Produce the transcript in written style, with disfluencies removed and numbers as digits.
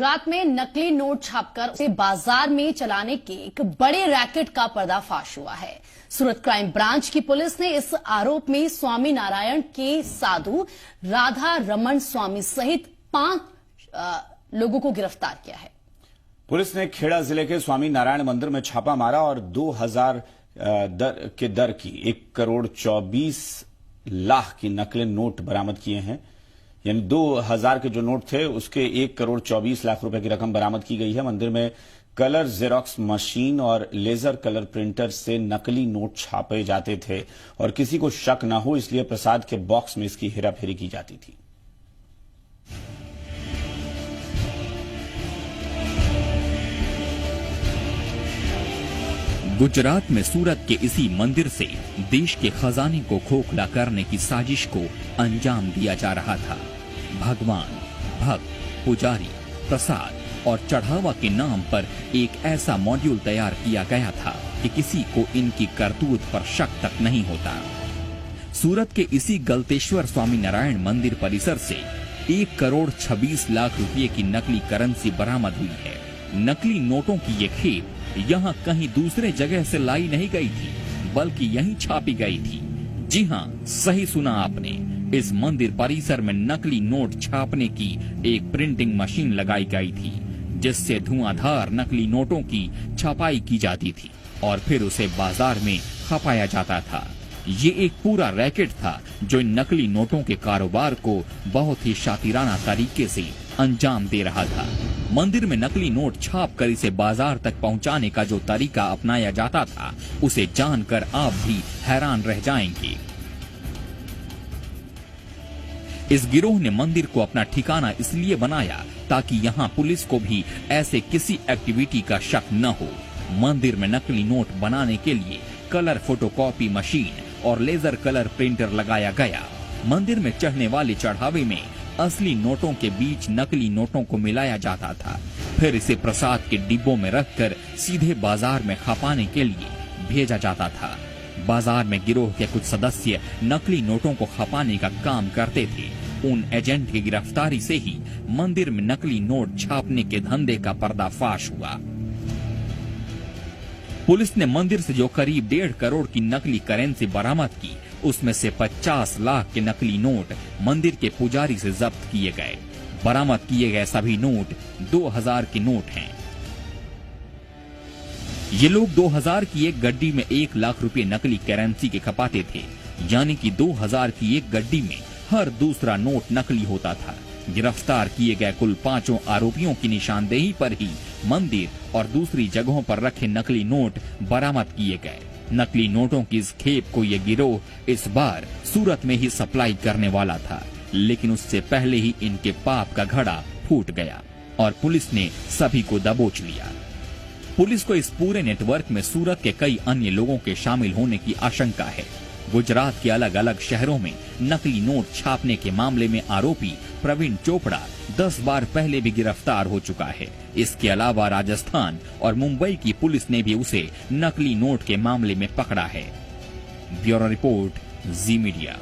रात में नकली नोट छापकर उसे बाजार में चलाने के एक बड़े रैकेट का पर्दाफाश हुआ है। सूरत क्राइम ब्रांच की पुलिस ने इस आरोप में स्वामी नारायण के साधु राधा रमन स्वामी सहित 5 लोगों को गिरफ्तार किया है। पुलिस ने खेड़ा जिले के स्वामी नारायण मंदिर में छापा मारा और 2000 के दर की 1,24,00,000 की नकली नोट बरामद किए हैं। यानी 2000 के जो नोट थे उसके 1,24,00,000 रुपए की रकम बरामद की गई है। मंदिर में कलर जेरोक्स मशीन और लेजर कलर प्रिंटर से नकली नोट छापे जाते थे और किसी को शक न हो इसलिए प्रसाद के बॉक्स में इसकी हेराफेरी की जाती थी। गुजरात में सूरत के इसी मंदिर से देश के खजाने को खोखला करने की साजिश को अंजाम दिया जा रहा था। भगवान, भक्त, पुजारी, प्रसाद और चढ़ावा के नाम पर एक ऐसा मॉड्यूल तैयार किया गया था कि किसी को इनकी करतूत पर शक तक नहीं होता। सूरत के इसी गलतेश्वर स्वामी नारायण मंदिर परिसर से 1,26,00,000 रुपये की नकली करेंसी बरामद हुई है। नकली नोटों की ये खेप यहाँ कहीं दूसरे जगह से लाई नहीं गई थी, बल्कि यहीं छापी गई थी। जी हाँ, सही सुना आपने। इस मंदिर परिसर में नकली नोट छापने की एक प्रिंटिंग मशीन लगाई गई थी, जिससे धुआंधार नकली नोटों की छपाई की जाती थी और फिर उसे बाजार में खपाया जाता था। ये एक पूरा रैकेट था जो इन नकली नोटों के कारोबार को बहुत ही शातिराना तरीके से अंजाम दे रहा था। मंदिर में नकली नोट छाप कर इसे बाजार तक पहुंचाने का जो तरीका अपनाया जाता था, उसे जानकर आप भी हैरान रह जाएंगे। इस गिरोह ने मंदिर को अपना ठिकाना इसलिए बनाया ताकि यहाँ पुलिस को भी ऐसे किसी एक्टिविटी का शक न हो। मंदिर में नकली नोट बनाने के लिए कलर फोटोकॉपी मशीन और लेजर कलर प्रिंटर लगाया गया। मंदिर में चढ़ने वाले चढ़ावे में असली नोटों के बीच नकली नोटों को मिलाया जाता था, फिर इसे प्रसाद के डिब्बों में रखकर सीधे बाजार में खपाने के लिए भेजा जाता था। बाजार में गिरोह के कुछ सदस्य नकली नोटों को खपाने का काम करते थे। उन एजेंट की गिरफ्तारी से ही मंदिर में नकली नोट छापने के धंधे का पर्दाफाश हुआ। पुलिस ने मंदिर से जो करीब 1.5 करोड़ की नकली करेंसी बरामद की, उसमें से 50 लाख के नकली नोट मंदिर के पुजारी से जब्त किए गए। बरामद किए गए सभी नोट 2000 के नोट हैं। ये लोग 2000 की एक गड्डी में 1 लाख रुपए नकली करेंसी के खपाते थे, यानी कि 2000 की एक गड्डी में हर दूसरा नोट नकली होता था। गिरफ्तार किए गए कुल 5 आरोपियों की निशानदेही पर ही मंदिर और दूसरी जगहों पर रखे नकली नोट बरामद किए गए। नकली नोटों की इस खेप को ये गिरोह इस बार सूरत में ही सप्लाई करने वाला था, लेकिन उससे पहले ही इनके पाप का घड़ा फूट गया और पुलिस ने सभी को दबोच लिया। पुलिस को इस पूरे नेटवर्क में सूरत के कई अन्य लोगों के शामिल होने की आशंका है। गुजरात के अलग अलग शहरों में नकली नोट छापने के मामले में आरोपी प्रवीण चोपड़ा 10 बार पहले भी गिरफ्तार हो चुका है। इसके अलावा राजस्थान और मुंबई की पुलिस ने भी उसे नकली नोट के मामले में पकड़ा है। ब्यूरो रिपोर्ट, जी मीडिया।